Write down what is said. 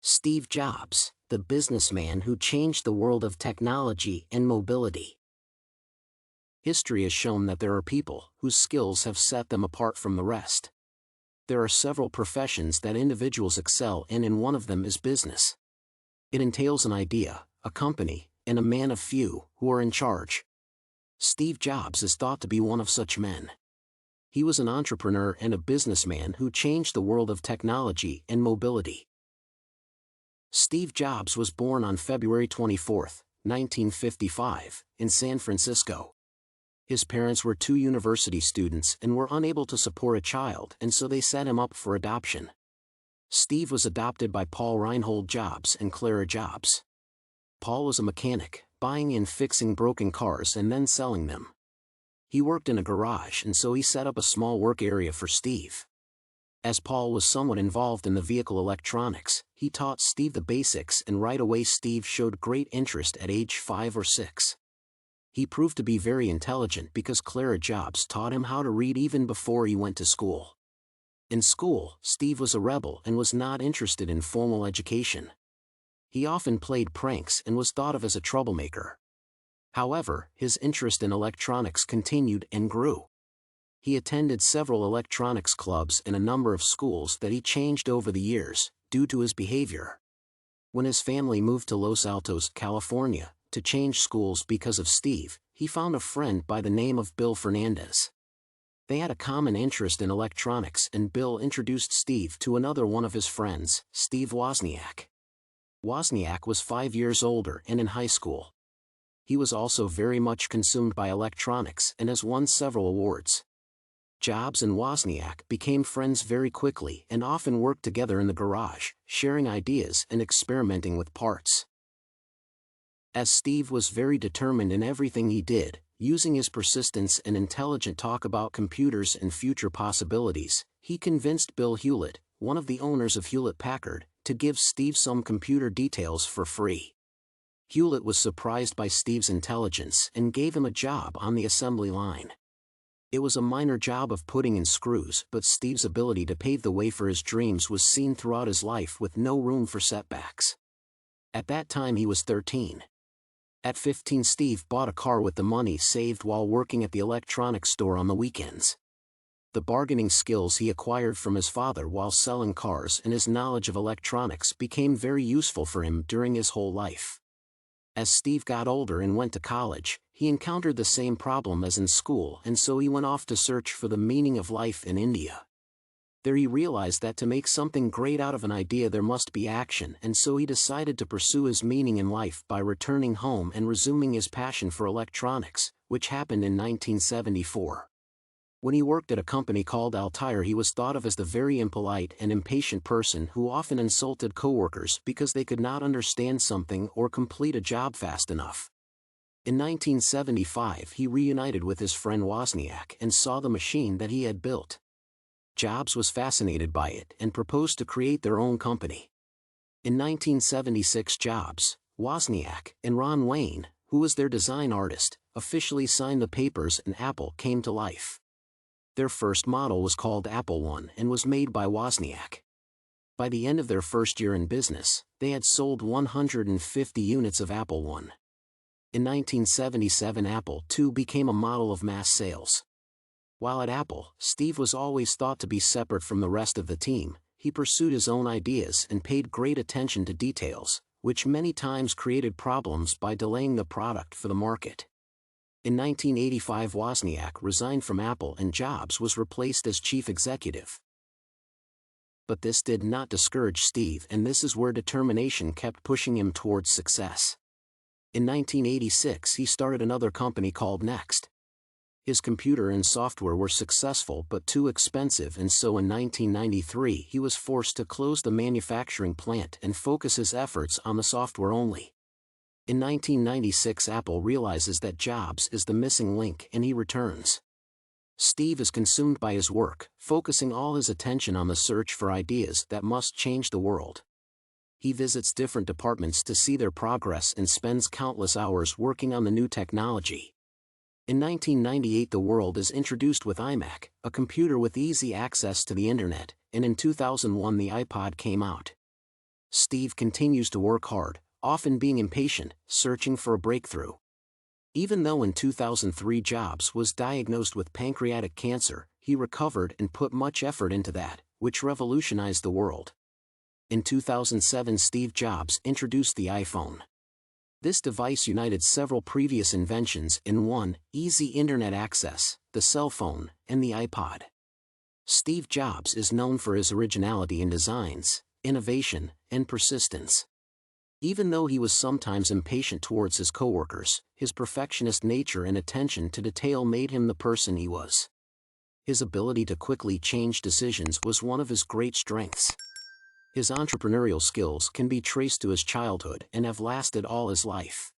Steve Jobs, the businessman who changed the world of technology and mobility. History has shown that there are people whose skills have set them apart from the rest. There are several professions that individuals excel in, and one of them is business. It entails an idea, a company, and a man of few who are in charge. Steve Jobs is thought to be one of such men. He was an entrepreneur and a businessman who changed the world of technology and mobility. Steve Jobs was born on February 24, 1955, in San Francisco. His parents were two university students and were unable to support a child, and so they set him up for adoption. Steve was adopted by Paul Reinhold Jobs and Clara Jobs. Paul was a mechanic, buying and fixing broken cars and then selling them. He worked in a garage, and so he set up a small work area for Steve. As Paul was somewhat involved in the vehicle electronics, he taught Steve the basics, and right away Steve showed great interest at age 5 or 6. He proved to be very intelligent because Clara Jobs taught him how to read even before he went to school. In school, Steve was a rebel and was not interested in formal education. He often played pranks and was thought of as a troublemaker. However, his interest in electronics continued and grew. He attended several electronics clubs and a number of schools that he changed over the years, due to his behavior. When his family moved to Los Altos, California, to change schools because of Steve, he found a friend by the name of Bill Fernandez. They had a common interest in electronics, and Bill introduced Steve to another one of his friends, Steve Wozniak. Wozniak was 5 years older and in high school. He was also very much consumed by electronics and has won several awards. Jobs and Wozniak became friends very quickly and often worked together in the garage, sharing ideas and experimenting with parts. As Steve was very determined in everything he did, using his persistence and intelligent talk about computers and future possibilities, he convinced Bill Hewlett, one of the owners of Hewlett-Packard, to give Steve some computer details for free. Hewlett was surprised by Steve's intelligence and gave him a job on the assembly line. It was a minor job of putting in screws, but Steve's ability to pave the way for his dreams was seen throughout his life with no room for setbacks. At that time he was 13. At 15, Steve bought a car with the money saved while working at the electronics store on the weekends. The bargaining skills he acquired from his father while selling cars and his knowledge of electronics became very useful for him during his whole life. As Steve got older and went to college, he encountered the same problem as in school, and so he went off to search for the meaning of life in India. There he realized that to make something great out of an idea there must be action, and so he decided to pursue his meaning in life by returning home and resuming his passion for electronics, which happened in 1974. When he worked at a company called Altair, he was thought of as the very impolite and impatient person who often insulted coworkers because they could not understand something or complete a job fast enough. In 1975 he reunited with his friend Wozniak and saw the machine that he had built. Jobs was fascinated by it and proposed to create their own company. In 1976 Jobs, Wozniak, and Ron Wayne, who was their design artist, officially signed the papers and Apple came to life. Their first model was called Apple I and was made by Wozniak. By the end of their first year in business, they had sold 150 units of Apple I. In 1977 Apple II became a model of mass sales. While at Apple, Steve was always thought to be separate from the rest of the team. He pursued his own ideas and paid great attention to details, which many times created problems by delaying the product for the market. In 1985 Wozniak resigned from Apple and Jobs was replaced as chief executive. But this did not discourage Steve, and this is where determination kept pushing him towards success. In 1986 he started another company called Next. His computer and software were successful but too expensive, and so in 1993 he was forced to close the manufacturing plant and focus his efforts on the software only. In 1996 Apple realizes that Jobs is the missing link and he returns. Steve is consumed by his work, focusing all his attention on the search for ideas that must change the world. He visits different departments to see their progress and spends countless hours working on the new technology. In 1998 the world is introduced with iMac, a computer with easy access to the internet, and in 2001 the Ipod came out. Steve continues to work hard, often being impatient, searching for a breakthrough. Even though in 2003 Jobs was diagnosed with pancreatic cancer, he recovered and put much effort into that, which revolutionized the world. In 2007 Steve Jobs introduced the iPhone. This device united several previous inventions in one: easy internet access, the cell phone, and the iPod. Steve Jobs is known for his originality in designs, innovation, and persistence. Even though he was sometimes impatient towards his coworkers, his perfectionist nature and attention to detail made him the person he was. His ability to quickly change decisions was one of his great strengths. His entrepreneurial skills can be traced to his childhood and have lasted all his life.